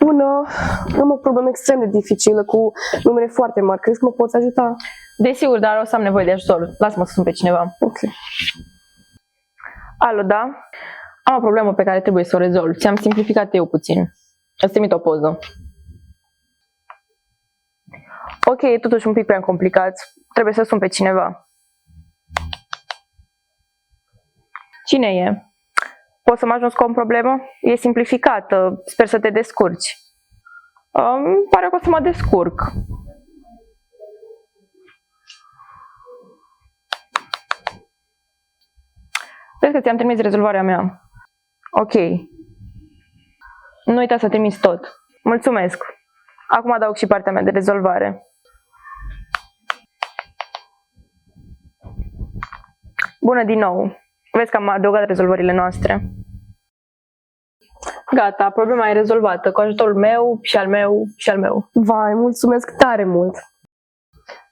Bună, am o problemă extrem de dificilă cu numere foarte mari. Crezi că mă poți ajuta? Desigur, dar o să am nevoie de ajutor. Lasă-mă să sun pe cineva. Ok. Alo, da? Am o problemă pe care trebuie să o rezolv. Ți-am simplificat eu puțin. Îți trimit o poză. Ok, e totuși un pic prea complicat. Trebuie să sun pe cineva. Cine e? Poți să mă ajuns cu o problemă? E simplificată. Sper să te descurci. Pare că o să mă descurc. Vezi că ți-am trimis rezolvarea mea. Ok. Nu uita să trimiți tot. Mulțumesc. Acum adaug și partea mea de rezolvare. Bună din nou. Vezi că am adăugat rezolvările noastre. Gata, problema e rezolvată cu ajutorul meu și al meu și al meu. Vai, mulțumesc tare mult!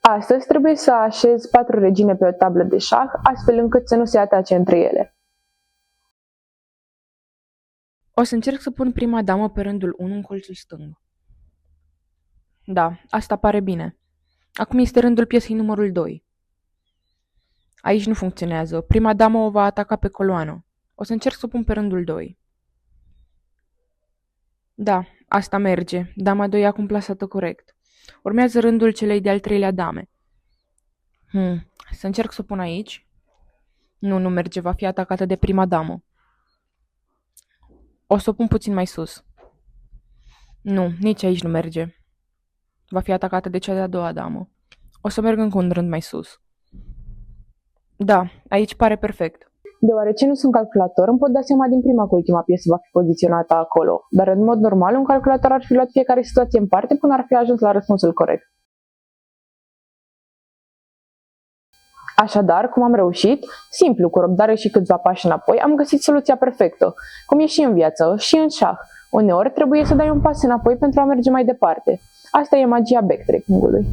Astăzi trebuie să așezi 4 regine pe o tablă de șah, astfel încât să nu se atace între ele. O să încerc să pun prima damă pe rândul 1 în colțul stâng. Da, asta pare bine. Acum este rândul piesei numărul 2. Aici nu funcționează. Prima damă o va ataca pe coloană. O să încerc să o pun pe rândul 2. Da, asta merge. Dama 2 e acum plasată corect. Urmează rândul celei de-al treilea dame. Să încerc să o pun aici. Nu merge, va fi atacată de prima damă. O să o pun puțin mai sus. Nu, nici aici nu merge. Va fi atacată de cea de-a doua damă. O să merg încă un rând mai sus. Da, aici pare perfect. Deoarece nu sunt calculator, îmi pot da seama din prima că ultima piesă va fi poziționată acolo, dar în mod normal un calculator ar fi luat fiecare situație în parte până ar fi ajuns la răspunsul corect. Așadar, cum am reușit? Simplu, cu răbdare și câțiva pași înapoi, am găsit soluția perfectă. Cum e și în viață, și în șah. Uneori trebuie să dai un pas înapoi pentru a merge mai departe. Asta e magia backtracking-ului.